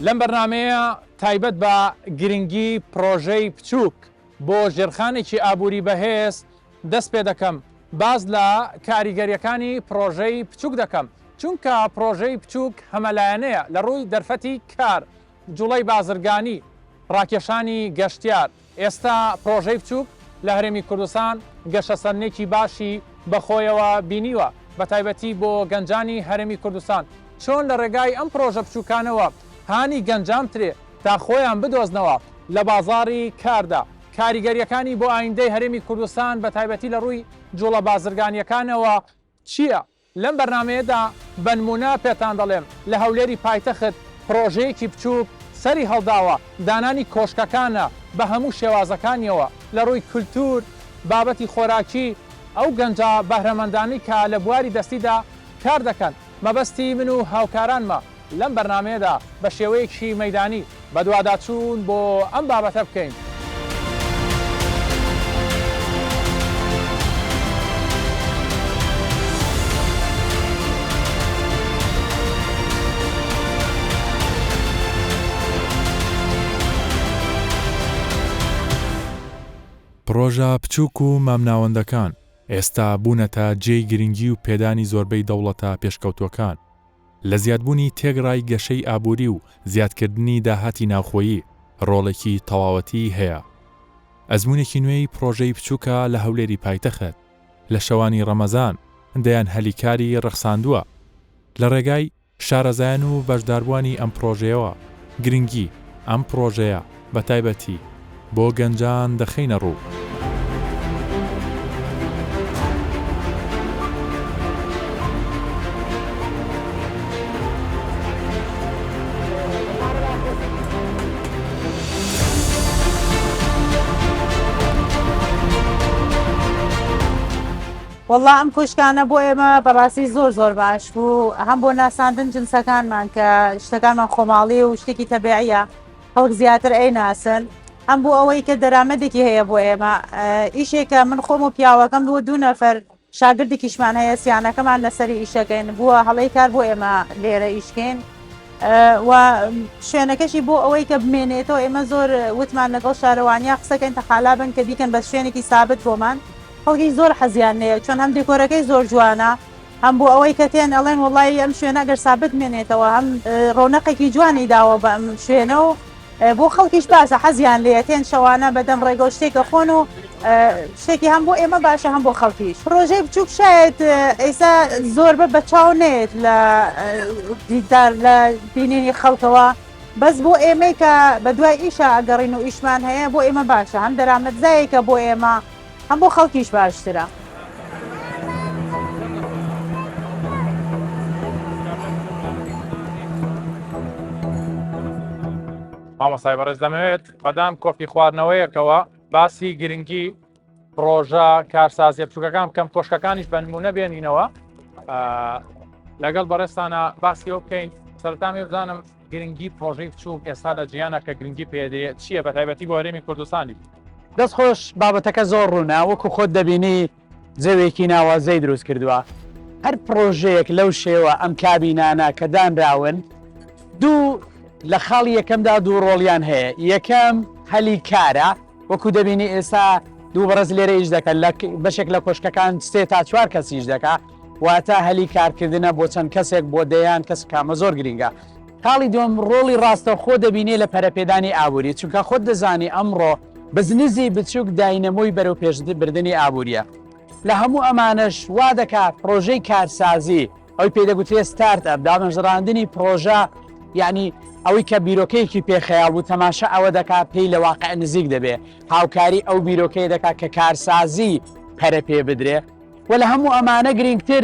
لەم بەرنامەیە تایبەت بە گرنگی پرۆژەی بچووک بۆ ژێرخانێکی ئابووری بەهێز دەست پێ دەکەم. باز لە کاریگەریەکانی پرۆژەی بچووک دەکەم، چونکە پرۆژەی بچووک هەمەلایەنەیە لە ڕووی دەرفەتی کار، جوڵەی بازرگانی، ڕاکێشانی گەشتیار. ئێستا پرۆژەی بچووک لە هەرێمی کوردستان گەشەسەرنێکی باشی بەخۆیەوە بینیوە، بە تایبەتی بۆ گەنجانی هەرێمی کوردستان. چۆن لە ڕێگای ئەم پرۆژە بچووکانەوە هانی گەنجامترێ تا خۆیان بدۆزنەوە لە بازاڕی کاردا. کاریگەریەکانی بۆ ئایندەی هەرێمی کوردستان بە تایبەتی لە ڕووی جوڵە بازرگانیەکانەوە چییە؟ لەم بەرنامەیەدا بە نمونە پێتان دەڵێم لە هەولێری پایتەخت پرۆژەیەکی بچووک سەری هەڵداوە، دانانی کۆشکەکانە بە هەموو شێوازەکانیەوە لە ڕووی کولتور، بابەتی خۆراکی، ئەو گەنجە بەهرەمەندانی کە لە بواری دەستیدا کار دەکەن. مەبەستی من و هاوکارانمە لەم بەرنامەیەدا بە شێوەیەکی مەیدانی بە دوواداچوون بۆ ئەم بابەتە بکەین. پرۆژە بچووک و مامناوەندەکان ئێستا بوونەتە جێی گرنگی و پێدانی زۆربەی دەوڵەتە پێشکەوتوەکان لە زیادبوونی تێگڕای گەشەی ئابووری و زیادکردنی داهاتی ناوخۆیی ڕۆڵێکی تەواوەتی هەیە. ئەزمونێکی نوێی پرۆژەی بچووکە لە هەولێری پایتەخت لە شەوانی ڕەمەزان دەیان هەلیکاری ڕەخساندووە. لە ڕێگای شارەزایان و بەشداربووانی ئەم پرۆژەیەوە گرنگی ئەم پرۆژەیە بە تایبەتی بۆ گەنجان دەخینە ڕوو. والله ئەم کۆشکانە بۆ ئێمە بەڕاستی زۆر باش بوو، هەم بۆ ناساندن جنسەکانمان کە شتەکانمان خۆماڵی و شتێکی تەبیعیە خەڵک زیاتر ئەیناسن، هەم بۆ ئەوەی کە دەرامەدێکی هەیە بۆ ئێمە. ئیشێکە من خۆم و پیاوەکەم بۆ 2 نەفەر شاگردێکیشمان هەیە، سیانەکەمان لەسەری ئیشەکەین، بووە هەڵەی کار بۆ ئێمە لێرە ئیشکەین و شوێنەکەشی بۆ ئەوەی کە بمێنێتەوە. ئێمە زۆر وتمان لەگەڵ شارەوانیا قسەکەین تەخالا بن کە بیکەن بە شوێنێکی سابت بۆمان. خەڵکی زۆر حەزیان لێیە، چۆن هەم دێکۆرەکەی زۆر جوانە، هەم بۆ ئەوەی کە تێن ئەڵێن وڵی ئەم شوێنە گەر سابت مێنێتەوە، هەم ڕۆنەقێکی جوانی داوە بە ئەم شوێنە و بۆ خەڵکیش باشە، حەزیان لێیە تێن شەوانە بەدەم ڕێگە شتێکە خۆن و شتێکی هەم بۆ ئێمە باشە هەم بۆ خەڵکیش. پرۆژەی بچووک شاید ئێستا زۆر بە چاو نێت لە دیدار لە بینینی خەڵکەوە، بەس بۆ ئێمەی کە بە دوای ئیشە ئەگەڕین و ئیشمان هەیە بۆ ئێمە باشە، هەم دەرامەتزایەکە بۆ ئێمە هەم بۆ خەڵکیش باشترە. مامۆستای بەڕێز دەمەوێت بەدام کۆفی خواردنەوەیەکەوە باسی گرنگی پرۆژە کارسازیە بچووکەکان بکەم، کۆشکەکانیش بە نمونە بێنینەوە لەگەڵ بەڕێستانە باسیەوە بکەین. سەرەتامی بزانم گرنگی پرۆژەی بچووک ئێستا لە جیانە کە گرنگی پێدەیە چییە بە تایبەتی بۆ هەرێمی کوردستانی؟ دەست خۆش بابەتەکە زۆر ڕوونا، وەکو خۆت دەبینی جەوێکی ناوازەی دروست کردووە. هەر پرۆژەیەک لەو شێوە ئەم کابینانە کە دانراون دوو لە خاڵی یەکەمدا 2 ڕۆڵیان هەیە. یەکەم هەلی کارە، وەکو دەبینی ئێستا 2 بەڕێز لێرە ئیش دەکەن، بەشێک لە کۆشکەکان 3 تا 4 کەسیش دەکا، واتە هەلی کارکردنە بۆ چەند کەسێک بۆ دەیان کەس کامە زۆر گرنگە. خاڵی دوم ڕۆڵی ڕاستە خۆ دەبینێ لە پەرەپێدانی ئابووری، چونکە خۆت دەزانی ئەمڕۆ بزنزی بچووک داینەمۆی بەرەو پێشبردننی ئابووریە. لە هەموو ئەمانش وا دەکات پرۆژەی کارسازی ئەوی پێدەگوترێ ستارت ئەپ دامەژڕاندنی پرۆژە، یعنی ئەوەی کە بیرۆکەیەکی پێخەیاڵ بوو تەماشا ئەوە دەکات پێی لە واقع نزیک دەبێ، هاوکاری ئەو بیرۆکەی دەکات کە کارسازی پەرە پێ بدرێ. و لە هەموو ئەمانە گرنگتر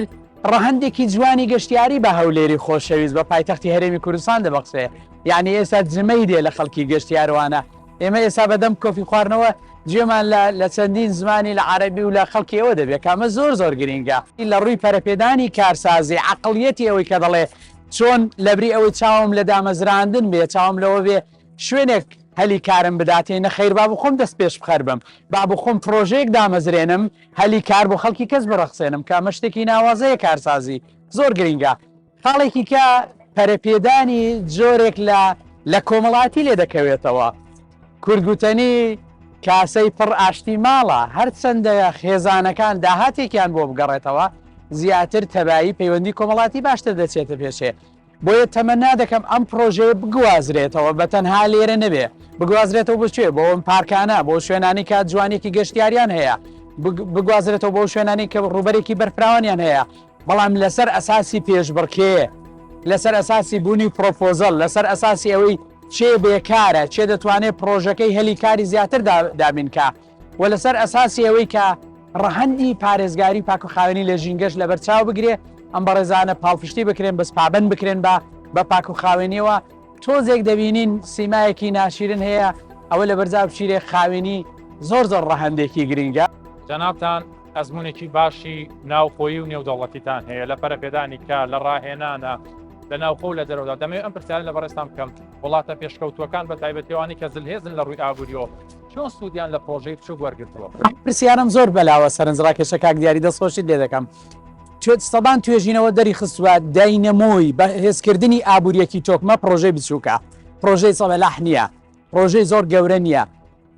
ڕەهەندێکی جوانی گەشتیاری بە هەولێری خۆشەویست بە پایتەختی هەرێمی کوردستان دەبەخشێ. یعنی ئێستا جمەی دێ لە خەڵکی گەشتیاروانە. ئێمە ئێستا بەدەم کۆفی خواردنەوە جێمان لە چەندین زمانی لە عەرەبی و لە خەڵکی ئەوە دەبێت، کامە زۆر گرنگە لە ڕووی پەرەپێدانی کارسازی عەقڵیەتی ئەوەی کە دەڵێ چۆن لەبری ئەوەی چاوم لە دامەزراندن بێ، چاوم لەوە بێ شوێنێک هەلی کارم بداتێنە خەیر با بخۆم دەست پێش بخەر بم، با بخۆم پرۆژەیەک دامەزرێنم هەلی کار بۆ خەڵکی کەس بڕەخسێنم، کامە شتێکی ناوازەیە کارسازی زۆر گرنگە. خاڵێکی کە پەرەپێدانی جۆرێک لە کۆمەڵاتی لێ دەکەوێتەوە کورگوتنی کاسەی پڕ ئاشتی ماڵە هەرچەندە خێزانەکان داهاتێکیان بۆ بگەڕێتەوە زیاتر تەبایی پەیوەندی کۆمەڵاتی باشتر دەچێتە پێشێ بۆیە تەمەنا دەکەم ئەم پرۆژەیە بگوازرێتەوە بە تەنها لێرە نەبێ بگوازرێتەوە بچێ بۆ ئەم پارکانە بۆ شوێنانی کات جوانێکی گەشتیاریان هەیە بگوازرێتەوە بۆ شوێنانی کە ڕوبەرێکی بەرفراوانیان هەیە بەڵام لەسەر ئەساسی پێشبڕکێ لەسەر ئەساسی بوونی پرۆپۆزل لەسەر ئەساسی ئەوەی چێ بێکارە چێ دەتوانێت پرۆژەکەی هەلیکاری زیاتر دابینکە و لەسەر ئەساسی ئەوەی کە ڕەهەندی پارێزگاری پاکوخاوێنی لە ژینگەش لە بەرچاو بگرێ ئەم بەڕێزانە پاڵپشتی بکرێن بەس پابند بکرێن بە پاکوخاوێنیەوە تۆزێک دەبینین سیمایەکی ناشیرن هەیە ئەوە لە بەرزا بچیرێ خاوێنی زۆر ڕەهەندێکی گرنگە جەنابتان ئەزمونێکی باشی ناوخۆیی و نێودەوڵەتیتان هەیە لە پەرەپێدانی کە لە ڕاهێنانە لە ناوخۆ لە دەرەوەدا دەمەوێت ئەم پرسیارە لە بەڕێستان بکەم وڵاتە پێشکەوتوەکان بە تایبەتیوانی کە زلهێزن لە ڕووی ئابووریەوە چۆن سوودیان لە پرۆژەی بچووک وەرگرتووە پرسیارم زۆر بەلاوە سەرنجڕاکێشە کاک دیاری دەستخۆشی لێ دەکەم سەدان توێژینەوە دەری خستووە داینەمۆی بە هێزکردنی ئابوووریەکی تۆکمە پرۆژەی بچووکە پرۆژەی سەبەلاح نییە پرۆژەی زۆر گەورە نییە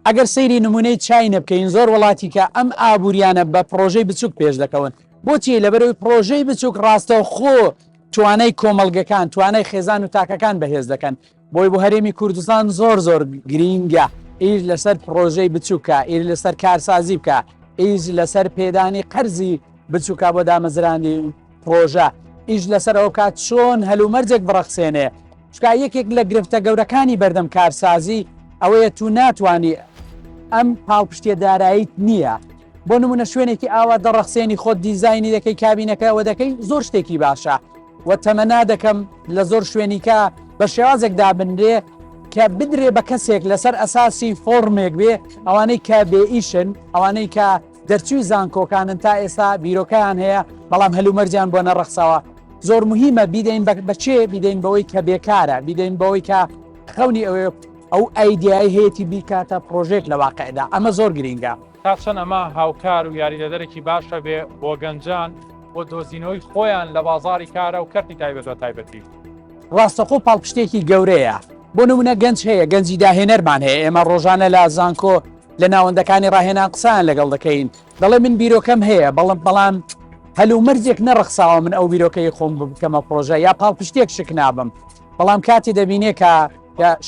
ئەگەر سەیری نمونەی چاینە بکەین زۆر وڵاتی کە ئەم ئابوووریانە بە پرۆژەی بچووک پێش دەکەون بۆچی لەبەرەوەی پرۆژەی بچووک ڕاستە خۆ توانای کۆمەلگەکان توانای خێزان و تاکەکان بەهێز دەکەن بۆی بۆ هەرێمی کوردستان زۆر گرینگە ئیش لەسەر پرۆژەی بچووکە ئیر لەسەر کارسازی بکە ئیش لەسەر پێدانی قەرزی بچووکە بۆ دامەزرانی پرۆژە ئیش لەسەر ئەو کات چۆن هەلومەرجێک بڕەخسێنێ چکە یەکێک لە گرفتە گەورەکانی بەردەم کارسازی ئەوەیە تو ناتوانانی ئەم پاڵپشتیە داراییت نییە بۆ نمونە شوێنێکی ئاوا دەڕەخسێنی خۆت دیزایانی دەکەی کابینەکەەوە دەکەی زۆر شتێکی باشە و تەمەنا دەکەم لە زۆر شوێنیکە بە شێوازێکدا بنرێ کە بدرێ بە کەسێک لەسەر ئەساسی فۆرمێک بێ ئەوانەی کە بێئیشن ئەوانەی کە دەرچووی زانکۆکانن تا ئێستا بیرۆکەیان هەیە بەڵام هەلومەرجیان بۆ نەڕەخساوە زۆر مهمە بیدەین بەچێ بیدەین بەوەی کە بێکارە بیدەین بەوەی کە خەونی ئەو ئایدیایی هەیەی بیکاتە پرۆژێک لە واقعدا ئەمە زۆر گرینگە تا چەند ئەمە هاوکار و یاریدەدەرێکی باشە بێ بۆ گەنجان بۆ دۆزینەوەی خۆیان لە بازاری کارە و کەرتی تایبەتی ڕاستەخۆ پاڵپشتێکی گەورەیە بۆ نمونە گەنج هەیە گەنجی داهێنەرمان هەیە ئێمە ڕۆژانە لە زانکۆ لە ناوەندەکانی ڕاهێنان قسان لەگەڵ دەکەین دەڵێ من بیرۆکەم هەیە بەڵام هەلومەرجێک نەڕەخساوە من ئەو بیرۆکەی خۆم بکەمە پرۆژە یا پاڵپشتێک شک نابم بەڵام کاتی دەبینێ کە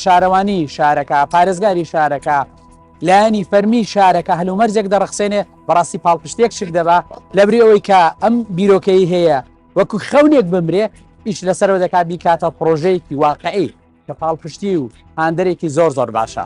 شارەوانی شارەکە پارێزگاری شارەکە لایانی فەرمی شارەکە هەلومەرجێک دەڕەخسێنێ بەڕاستی پاڵپشتێک شک دەبا لەبری ئەوەی کە ئەم بیرۆکەی هەیە وەکو خەونێک بمرێ ئیش لەسەرەوە دەکات بیکاتە پرۆژەیەکی واقعی کە پاڵپشتی و هاندەرێکی زۆر باشە.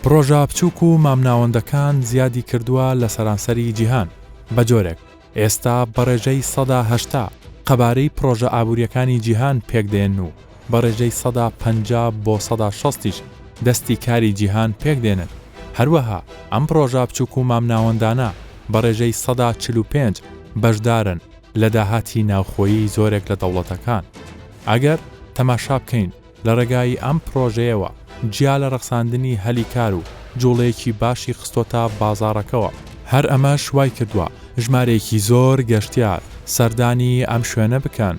پرۆژە بچووک و مامناوەندەکان زیادی کردووە لە سەرانسەری جیهان بە جۆرێک ئێستا بەڕێژەی 180 قەبارەی پرۆژە ئابوووریەکانی جیهان پێکدێن و بەڕێژەی 150 بۆ 160 دەستی کاری جیهان پێکدێنن هەروەها ئەم پرۆژە بچووک و مامناوەندانە بەڕێژەی 145 بەشدارن لە داهاتی ناوخۆیی زۆرێک لە دەوڵەتەکان ئەگەر تەماشا بکەین لە ڕێگای ئەم پرۆژەیەوە جیا لە ڕەخساندنی هەلیکار و جوڵەیەکی باشی خستۆتە بازاڕەکەەوە هەر ئەمە شوای کردووە ژمارەیەکی زۆر گەشتیار سەردانی ئەم شوێنە بکەن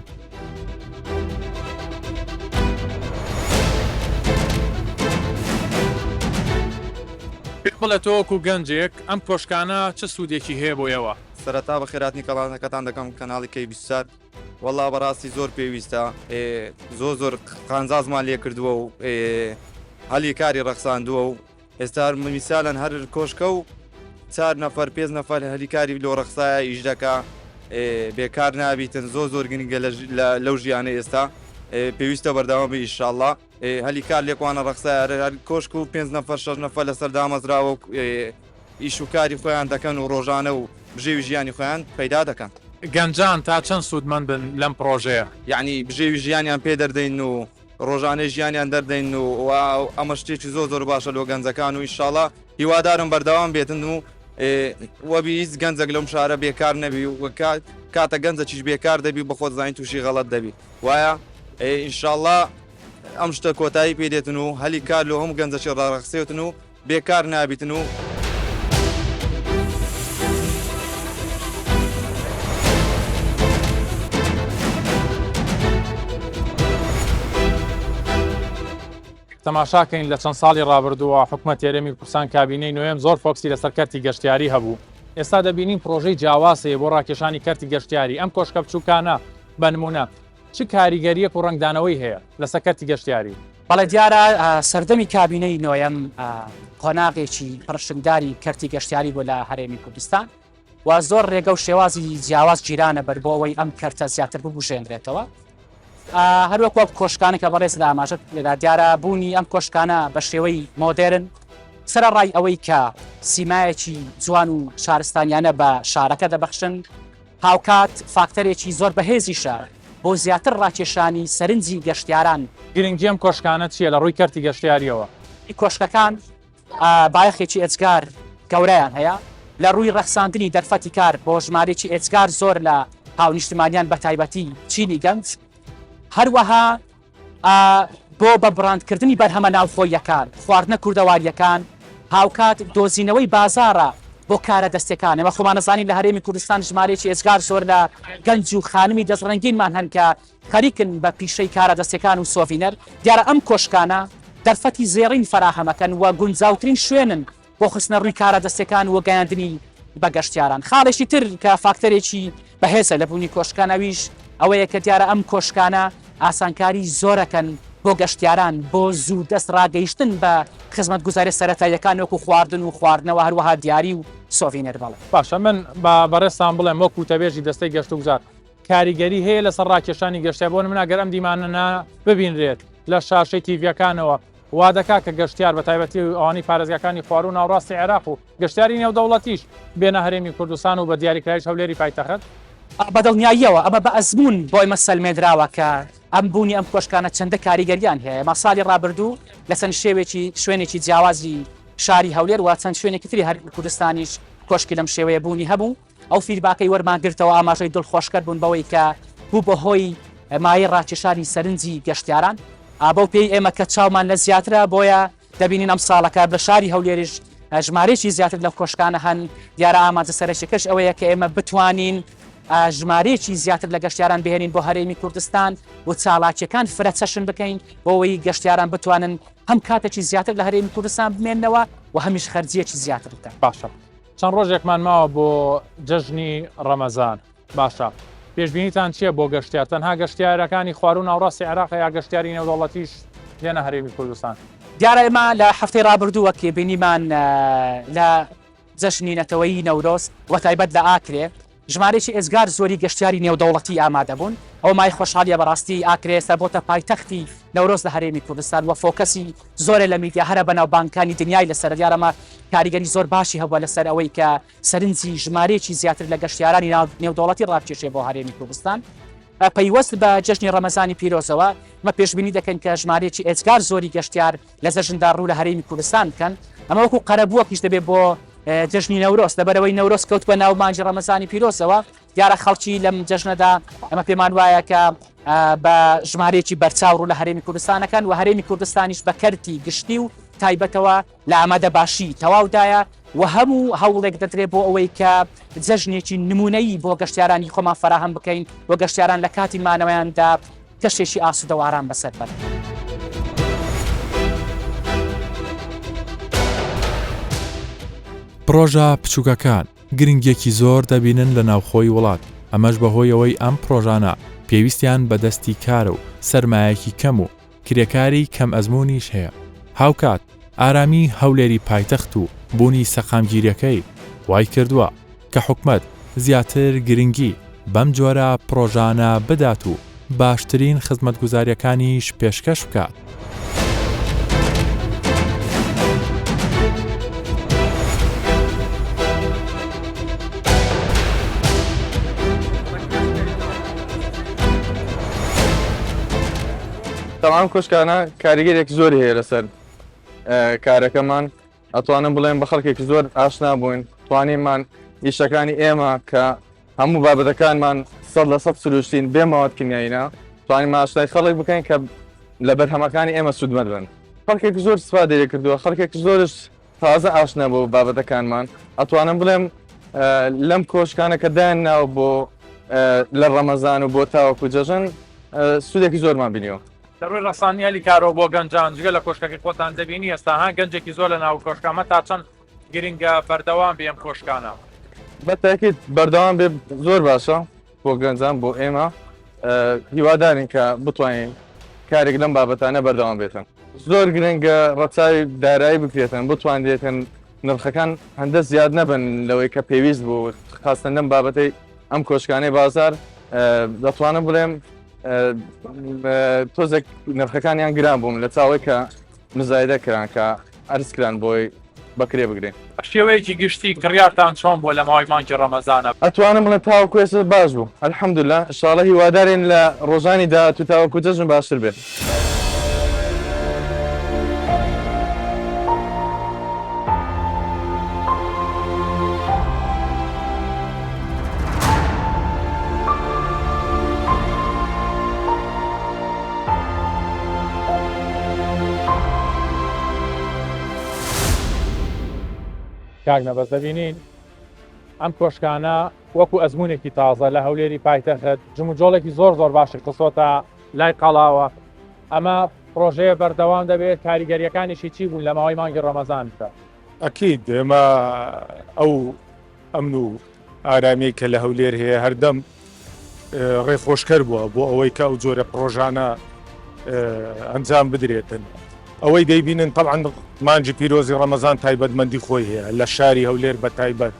بڵێ تۆکو گەنجێک ئەم کۆشکانە چه سوودێکی هەیە بۆ ئێوە سەرەتا بە خێراتنی کەڵانەکەتان دەکەم کەناڵی کەیبیسات وەڵا بەڕاستی زۆر پێویستە زۆر قانزازمان لێ کردووە و هەلی کاری ڕەخساندووە و ئێستا میسالەن هەر کۆشکە و 4 نەفەر 5 نەفەر هەلیکاری لۆ ڕەخسایە ئیش دەکا بێکار نابیتن زۆر گرنگە لەو ژیانە ئێستا پێویستە بەرداوام بە ئیشاءڵڵا هەلیکار لێکوانە ڕەخسایە کۆشک و 5 نەفەر 6 نەفەر لەسەر دامەزراوە ئیش و کاری خۆیان دەکەن و ڕۆژانە و بژێوی ژیانی خۆیان پەیدا دەکەن گەنجان تا چەند سوودمەند بن لەم پرۆژەیە یعنی بژێوی ژیانیان پێ دەردەین و ڕۆژانەی ژیانیان دەردەین و ئەمە شتێکی زۆر باشە لۆ گەنجەکان و ئیشاءڵڵا هیوادارم بەردەوام بێتن و وەبیست گەنجێک لەم شارە بێکار نەبی و کاتە گەنجەکیش بێکار دەبی بە خۆت زانین تووشی غەڵەت دەبی وایە ئینشاءڵڵا ئەم شتە کۆتایی پێدێتن و هەلی کار لۆ هەم گەنجەکی ڕاڕەخسێتن و بێکار نابیتن و تەماشاکەین لە چەند ساڵی ڕابردووە حکوومەت یارێمی کوردستان کابینەی نوێم زۆر فۆکسی لەسەر کەرتی گەشتیاری هەبوو. ئێستا دەبینین پرۆژەی جیاوازەیە بۆ ڕاکێشانی کەرتی گەشتیاری. ئەم کۆشکە بچووکانە بە نمونە چ کاریگەریەک و ڕنگدانەوەی هەیە لەسەر کەرتی گەشتیاری؟ بەڵێ دیارە سەردەمی کابینەی نوێم قۆناغێکی پڕشنگداری کەرتی گەشتیاری بۆ لە هەرێمی کوردستان و زۆر ڕێگە و شێوازی جیاواز جیرانە بەر بۆەوەی ئەم کەرتە زیاتر ببوژێنرێتەوە. هەروەک کۆشکانە کە بەڕێز لە ئاماژەت لێدا دیارە بوونی ئەم کۆشکانە بە شێوەی مۆدرن سەرڕای ئەوەی کە سیمایەکی جوان و شارستانیانە بە شارەکە دەبەخشن هاوکات فاکتەرێکی زۆر بەهێزیشە بۆ زیاتر ڕاکێشانی سەرنجی گەشتیاران. گرنگی ئەم کۆشکانە چیە لە ڕووی کەرتی گەشتیاریەوە؟ کۆشکەکان بایەخێکی ئێجگار گەورەیان هەیە لە ڕووی ڕەخساندنی دەرفەتی کار بۆ ژمارێکی ئێجگار زۆر لە هاونیشتمانیان بە تایبەتی چینی گەنج هەروەها بۆ بە بڕاندکردنی بەرهەمە ناوخۆیەکان خواردنە کوردەواریەکان هاوکات دۆزینەوەی بازارە بۆ کارە دەستەکان. ئەمە خۆمانەزانین لە هەرێمی کوردستان ژمارێکی ئێجگار زۆر لە گەنج و خانمی دەستڕەنگینمان هەن کە خەریکن بە پیشەی کارە دەستەکان و سۆڤینەر. دیارە ئەم کۆشکانە دەرفەتی زێڕین فراهەمەکەن و گونجاوترین شوێنن بۆ خستنە ڕووی کارە دەستەکان و گەیاندنی بە گەشتیاران. خاڵێکی تر کە فاکتەرێکی بەهێزە لە بوونی کۆشکانەویش ئەوەیە کە دیارە ئەم کۆشکانە ئاسانکاری زۆرەکەن بۆ گەشتیاران بۆ زوو دەست ڕاگەیشتن بە خزمەت گوزاری سەرەتاییەکان وەکو خواردن و خواردنەوە هەروەها دیاری و سۆڤینەر. بەڵێ باشە من بەڕێستان بڵێم وەکو تەبێژی دەستەی گەشت و گوزار کاریگەری هەیە لەسەر ڕاکێشانی گەشتیار بۆ نمونە ئەگەر ئەم دیمانە ببینرێت لە شاشەی تیڤەکانەوە وا دەکا کە گەشتیار بە تایبەتی ئەوانی پارێزگاکانی خوار و ناوڕاستی عێراق و گەشتیاری نێودەوڵەتیش بێنە هەرێمی کوردستان و بە دیاریکراویش هەولێری پایتەخت بەدڵنیاییەوە ئەمە بە ئەزمون بۆ ئێمە سەلمێدراوە کە ئەم بوونی ئەم کۆشکانە چەندە کاریگەریان هەیە. ئەمە ساڵی ڕابردوو لە چەند شوێنێکی جیاوازی شاری هەولێر و چەند شوێنێکی تری هەر کوردستانیش کۆشکی لەم شێوەیە بوونی هەبوو. ئەو فیدباکەی وەرمانگرتەوە ئاماژەی دڵخۆشکەر بوون بەوەی کە بوو بە هۆی مای ڕاکێشانی سەرنجی گەشتیاران. بەو پێی ئێمە کە چاومان لە زیاترە بۆیە دەبینین ئەم ساڵەکە لە شاری هەولێریش ژمارەی زیاتر لە کۆشکانە هەن. دیارە ئاماجە سەرەکیەکەش ئەوەیە کە ئێمە بتوانین ژمارەیەکی زیاتر لە گەشتیاران بهێنین بۆ هەرێمی کوردستان و چالاکیەکان فرەچەشن بکەین بۆەوەی گەشتیاران بتوانن هەم کاتێکی زیاتر لە هەرێمی کوردستان بمێننەوە و هەمیش خەرجیەکی زیاتر بکەن. باشە چەند ڕۆژێکمان ماوە بۆ جەژنی ڕەمەزان. باشە پێشبینیتان چییە بۆ گەشتیار تەنها گەشتیارەکانی خوار و ناوڕاستی عێراق یا گەشتیاری نێودەوڵەتیش لێنە هەرێمی کوردستان؟ دیارە ئێمە لە هەفتەی ڕابردووە کێ بینیمان لە جەژنی نەتەوەیی نەورۆز و تایبەت لە ئاکرێ ژمارەی ئێزگار زۆری گەشتیاری نێودەوڵەتی ئامادە بوون. ئەو مای خۆشحالیە بەڕاستی ئاکرێ سەر بۆتە پایتەختی نەورۆز لە هەرێمی کوردستان و فۆکەسی زۆرە لە میدیا هەرە بەناوبانکانی دنیای لەسەر. دیارەمە کاریگەری زۆر باشی هەبووە لەسەر ئەوەی کە سەرنجی ژمارەیەکی زیاتر لە گەشتیارانی نێودەوڵەتی ڕابکێشێ بۆ هەرێمی کوردستان. پەیوەست بە جەژنی ڕەمەزانی پیرۆزەوە مە پێشبینی دەکەن کە ژمارەیەکی ئێجگار زۆری گەشتیار لە جەژندا ڕوو لە هەرێمی کوردستان بکەن. ئەمە وەکو قەرەبووەکیش دەبێت بۆ جەژنی نەورۆز لەبەرەوەی نەورۆز کەوت بە ناو مانجی ڕەمەزانی پیرۆزەوە. دیارە خەڵکی لەم جەژنەدا ئەمە پێمان وایە کە بە ژمارەیەکی بەرچاو ڕوو لە هەرێمی کوردستانەکەن و هەرێمی کوردستانیش بە کەرتی گشتی و تایبەتەوە لە ئامادە باشی تەواودایە و هەموو هەوڵێک دەدرێت بۆ ئەوەی کە جەژنێکی نمونەیی بۆ گەشتیارانی خۆمان فراهەم بکەین و گەشتیاران لە کاتی مانەوەیاندا کەشێکی ئاسوودە و ئارام بەسەر بەرن. پرۆژە بچووکەکان گرنگێکی زۆر دەبینن لە ناوخۆی وڵات. ئەمەش بەهۆی ئەوەی ئەم پرۆژانە پێویستیان بەدەستی کارە و سەرمایەکی کەم و کرێکاری کەم ئەزممویش هەیە. هاوکات ئارامی هەولێری پایتەخت و بوونی سەقامگیریەکەی وای کردووە کە حکومەت زیاتر گرنگی بەم جۆرە پرۆژانە بدات و باشترین خزمەتگوزاریەکانیش پێشکەش بکات. تەمام کۆشکانە کاریگەرێک زۆر هەیە لەسەر کارەکەمان. ئەتوانم بڵێن بە خەڵکێکی زۆر ئاشنا بووین توانیمان ئیشەکانی ئێمە کە هەموو بابەتەکانمان 100% سروشتین بێ ماوەت کیمیاییە توانین ئاشنای خەڵک بکەین کە لە بەرهەمەکانی ئێمە سوودمەند بن. خەڵکێک زۆر استفادە کردووە خەڵکێک زۆرش تازە ئاشنا بوو بابەتەکانمان. ئەتوانم بڵێم لەم کۆشکانە کە دایان ناو بۆ لە ڕەمەزان و بۆ تاوەکو جەژن سوودێکی زۆرمان بینیەوە. دەڕووی ڕسانانی هەلی کارەوە بۆ گەنجان جگە لە کۆشکەکەی خۆتان دەبینی ئێستا ها گەنجێکی زۆر لە ناو کۆشکامە تا چەند گرنگە بەردەوام بێم کۆشکانە بەتاکیت بەردەوام بێ زۆر باشە بۆ گەنجان بۆ ئێمە هیوادارین کە بتوانین کارێک لەم بابەتانە بەردەوام بێتن زۆر گرنگە ڕەچاوی دارایی بکرێتن بتوانێتن نرخەکان هەندە زیاد نەبن لەوەی کە پێویست بوو خاستن لەم بابەتەی ئەم کۆشکانەی بازار دەتوانم بڵێم تۆزێک نرخەکانیان گران بووم لە چاوەی کە مزایدە کران کە ئەرزکران بۆی بەکرێ بگرین شێوەیەکی گشتی کڕیارتان چۆن بۆ لە ماوەی مانگی ڕەمەزانە ئەتوانم لە تاوەکو ێستا باش بوو ئەلحەمدولیلا ئینشاڵڵا هیوادارین لە ڕۆژانی داهاتوو تاوەکو جەژن باشتر بێت کاک نەبەست دەبینین ئەم کۆشکانە وەکو ئەزمونێکی تازە لە هەولێری پایتەخت جموجۆڵێکی زۆر زۆر باشی قسۆتە لای قەڵاوە ئەمە پرۆژەیە بەردەوام دەبێت کاریگەریەکانیشی چی بوون لە ماوەی مانگی ڕەمەزان بکە ئەکید ئێمە ئەو ئەمن و ئارامی کە لە هەولێر هەیە هەردەم ڕێخۆشکەر بووە بۆ ئەوەی کە ئەو جۆرە پرۆژانە ئەنجام بدرێتن ئەوەی دەیبینن طبعاً مانجی پیرۆزی ڕەمەزان تایبەتمەندی خۆی هەیە لە شاری هەولێر بە تایبەت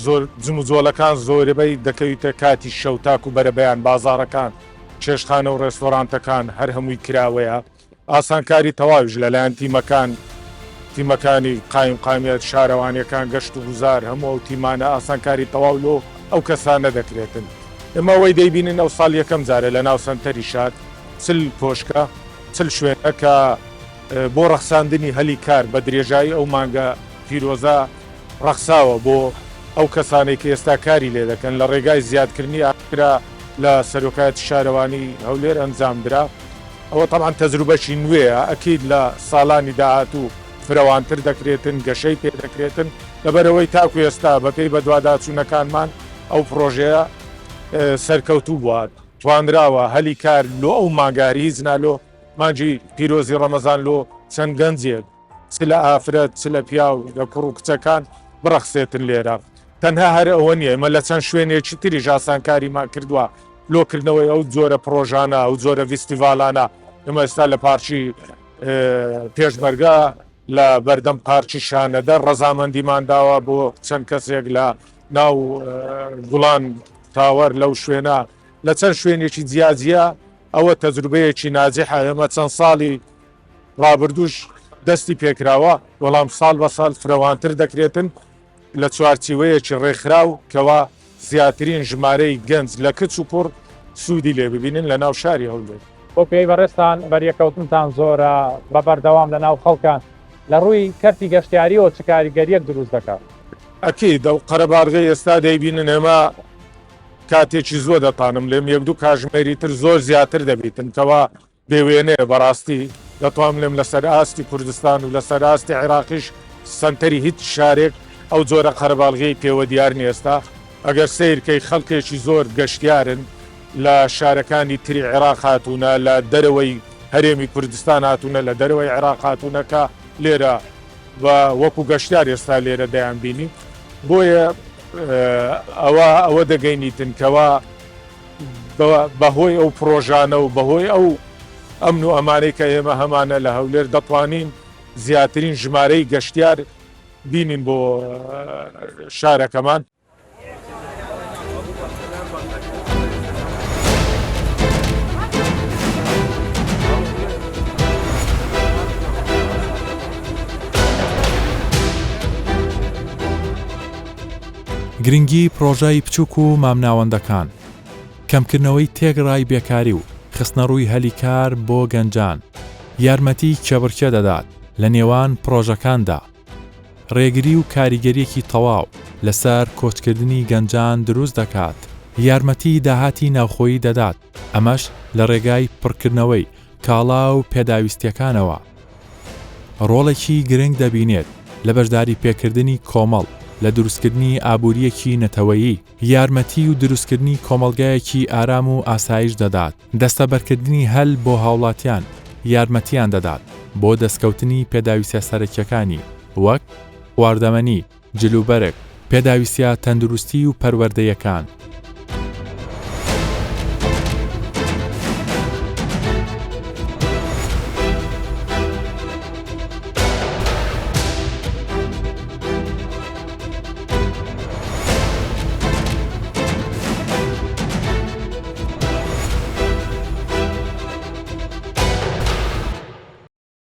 زۆر جموجۆڵەکان زۆربەی دەکەویتە کاتی شەو تاکو بەرەبەیان بازارەکان چێشخانە و ڕێستۆرانتەکان هەر هەمووی کراوەیە ئاسانکاری تەواویش لەلایەن تیمەکانی قایمیت شارەوانیەکان گەشت و گوزار هەموو ئەو تیمانە ئاسانکاری تەواو لۆ ئەو کەسانە دەکرێتن ئێمە ئەوەی دەیبینن ئەو ساڵ یەکەم جارە لە ناو سەنتەری شاد چل کۆشکە چل شوێنە کە بۆ ڕەخساندنی هەلی کار بە درێژایی ئەو مانگە پیرۆزە ڕەخساوە بۆ ئەو کەسانێک کە ئێستا کاری لێ دەکەن لە ڕێگای زیادکردنی ئاکرا لە سەرۆکایەتی شارەوانی هەولێر ئەنجامدرا ئەوە تەمان تەجروبەشی نوێیە ئەکید لە ساڵانی داهاتوو فرەوانتر دەکرێتن گەشەی پێ دەکرێتن لەبەرەوەی تاکو ئێستا بەپێی بە دوواداچوونەکانمان ئەو پرۆژەیە سەرکەوتوو بووات توانراوە هەلی کار لۆ ئەو ماگاری هیچ نالۆ مانجی پیرۆزی ڕەمەزان لۆ چەند گەنجێک چ لە ئافرەت چ لە پیاو لە کوڕ و کچەکان بڕەخسێتن لێرە تەنها هەر ئەوە نییە ئمە لە چەند شوێنێکی تریش ئاسانکاریمان کردووە لۆکردنەوەی ئەو جۆرە پرۆژانە ئەو جۆرە ڤیستیڤالانە ئێمە ئێستا لە پارچی پێشمەرگە لە بەردەم پارچی شانەدە ڕەزامەندیمان داوە بۆ چەند کەسێک لە ناو گوڵان تاوەر لەو شوێنە لە چەند شوێنێکی جیاجیە ئەوە تەجروبەیەکی ناجحە ئێمە چەند ساڵی ڕابردوش دەستی پێکراوە وەڵام ساڵ بە ساڵ فرەوانتر دەکرێتن لە چوارچیوەیەکی ڕێکخراو کەوا زیاترین ژمارەی گەنج لە کچ و کوڕ سوودی لێ ببینن لە ناو شاری هەولێر بۆ پێی بەڕێستان بەریەکەوتنتان زۆرە بە بەردەوام لە ناو خەڵکان لە ڕووی کەرتی گەشتیاریەوە چ کاریگەریەک دروست دەکات ئەکید ئەو قەرەبارگەی ئێستا دەیبینن ئێمە کاتێکی زۆر دەتانم لێم یەک دوو کاژمێری تر زۆر زیاتر دەبیتن کەوا بێوێنەیە بەڕاستی دەتوانم لێم لەسەر ئاستی کوردستان و لەسەر ئاستی عێراقیش سنتەری هیچ شارێک ئەو جۆرە قەرەباڵغەی پێوە دیار ئێستا ئەگەر سیرکەی خەڵکێکی زۆر گەشتیارن لە شارەکانی تری عێراق هاتوونە لە دەرەوەی هەرێمی کوردستان هاتوونە لە دەرەوەی عێراق هاتوونەکە لێرە وەکو گەشتیار ئێستا لێرە دەیان بینی بۆیە ئەوە دەگەینیتن کەوا بەهۆی ئەو پرۆژانە و بەهۆی ئەو ئەمن و ئەمانەی کە ئێمە هەمانە لە هەولێر دەتوانین زیاترین ژمارەی گەشتیار بینین بۆ شارەکەمان گرنگی پرۆژای بچووک و مامناوەندەکان کەمکردنەوەی تێگڕای بێکاری و خستنە ڕووی هەلی کار بۆ گەنجان یارمەتی کێبڕکێ دەدات لە نێوان پرۆژەکاندا ڕێگری و کاریگەریەکی تەواو لەسەر کۆچکردنی گەنجان دروست دەکات یارمەتی داهاتی ناوخۆیی دەدات ئەمەش لە ڕێگای پڕکردنەوەی کاڵا و پێداویستیەکانەوە ڕۆڵێکی گرنگ دەبینێت لە بەشداری پێکردنی کۆمەڵ لە دروستکردنی ئابوووریەکی نەتەوەیی یارمەتی و دروستکردنی کۆمەڵگایەکی ئارام و ئاسایش دەدات دەستەبەرکردنی هەل بۆ هاوڵاتیان یارمەتیان دەدات بۆ دەستکەوتنی پێداویستە سەرەکیەکانی وەک خواردەمەنی، جلوبەرگ، پێداویستە تەندروستی و پەروەردەیەکان